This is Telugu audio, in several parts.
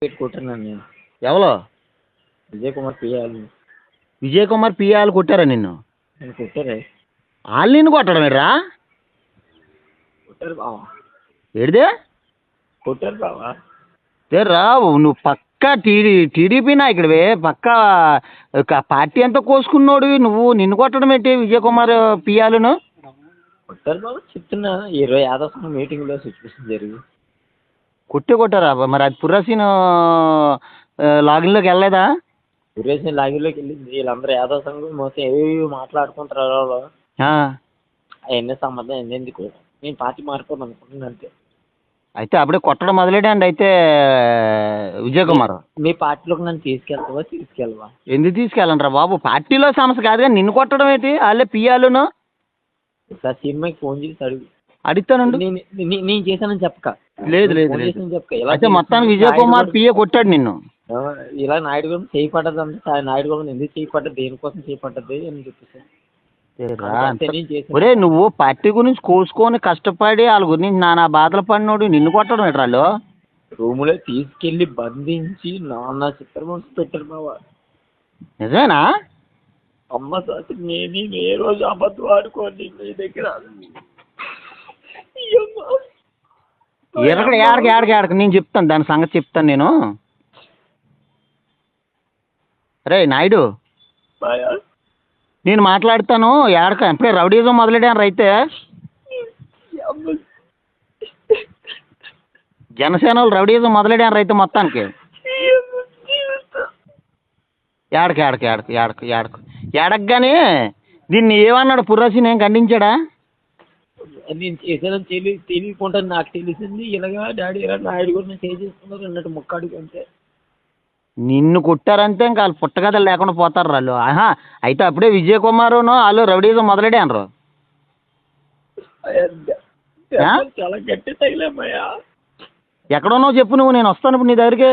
పెట్టి కొట్టాను నేను. ఎవరో విజయ్ కుమార్ పియ్యాలి. విజయ్ కుమార్ పిఆలు కొట్టారా నిన్ను? నేను కొట్టారే. వాళ్ళు నిన్ను కొట్టడం ఏంట్రా? కొట్టారు బావా, ఏడిదే కొట్టారు బావా. రా నువ్వు పక్కా టీడీపీ నాయకుడివే, పక్కా పార్టీ అంతా కోసుకున్నోడు నువ్వు, నిన్ను కొట్టడం ఏంటి విజయ్ కుమార్ పిఆలను? కొట్టారు బాబు చెప్తున్నా. 25వ సంఘం మీటింగ్లో సిచ్యువేషన్ జరిగి కొట్టారా? మరి అది పుర్రసీన్ లాగిన్లోకి వెళ్ళలేదా? సురేష్ లాగిలోకి వెళ్ళింది. వీళ్ళందరూ 5వ సంఘం మోసం ఏవి మాట్లాడుకుంటారు వాళ్ళు. అవన్నీ సంబంధం ఎందుకు, నేను పార్టీ మారిపోను అనుకుంటున్నాను అంతే. అయితే అప్పుడే కొట్టడం మొదలెడండి అయితే విజయ్ కుమార్. మీ పార్టీలోకి నన్ను తీసుకెళ్ళవా? ఎందుకు తీసుకెళ్ళండి రా బాబు, పార్టీలో సమస్య కాదు కానీ నిన్ను కొట్టడం ఏంటి? వాళ్ళే పియ్యాలను. సార్ సినిమాకి ఫోన్ చేసి అడుగు. అడుగుతానండి. నేను చేశానని చెప్పక. లేదు అయితే మొత్తానికి విజయ్ కుమార్ పిఏ కొట్టాడు నిన్ను. ఇలా నాయుడు గారు చేయపడ్డది అంటే నాయుడు గారు ఎందుకు చేయపడ్డది, దేనికోసం చేయపడ్డది అని చెప్పేసి. ఒరే నువ్వు పార్టీ గురించి కోసుకొని కష్టపడి వాళ్ళ గురించి నానా బాధలు పడినోడు నిన్ను కొట్టడం ఏంటి? వాళ్ళు రూములో తీసుకెళ్లి బంధించి నాన్న చిత్రహింస పెట్టారు బావా. నిజమేనా? అమ్మ సార్ నేను ఏ రోజు అబద్ధం ఆడుకోండి మీ దగ్గర. ఏడక నేను చెప్తాను దాని సంగతి చెప్తాను నేను. రే నాయుడు, నేను మాట్లాడతాను. ఏడక ఎప్పుడే రౌడీజం మొదలెడాను రైతే. జనసేన వాళ్ళు రౌడీజం మొదలెడాను రైతే మొత్తానికి. ఏడకగానే దీన్ని ఏమన్నాడు పుర్రసీన్, ఏం ఖండించాడా? నేను చేశానని తెలియకుండా నాకు తెలిసింది. ఇలాగా డాడీ ఇలా నాయుడు కూడా నేను చేసేస్తున్నారు అన్నట్టు ముక్కాడికి అంతే. నిన్ను కొట్టారంటే ఇంకా వాళ్ళు పుట్టగదలు లేకుండా పోతారు వాళ్ళు. అయితే అప్పుడే విజయ్ కుమారును వాళ్ళు రౌడీజం మొదలెడారు. చాలా గట్టి తగిలేమయ్యా. ఎక్కడున్నావు చెప్పు, నువ్వు నేను వస్తాను ఇప్పుడు నీ దగ్గరికి.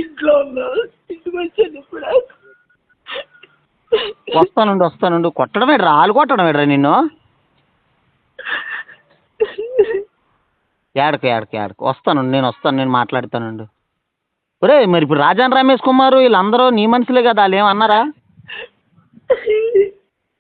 ఇంట్లో ఉన్నా, ఇంటికి వచ్చాను ఇప్పుడు. వస్తానుండు. కొట్టడం ఏంట్రా? వాళ్ళు కొట్టడం ఏంట్రా నిన్ను? ఏడకు వస్తాను, నేను మాట్లాడతానండి. ఒరే మరి ఇప్పుడు రాజాన్ రమేష్ కుమార్ వీళ్ళందరూ నీ మనుషులే కదా, వాళ్ళు ఏమన్నారా?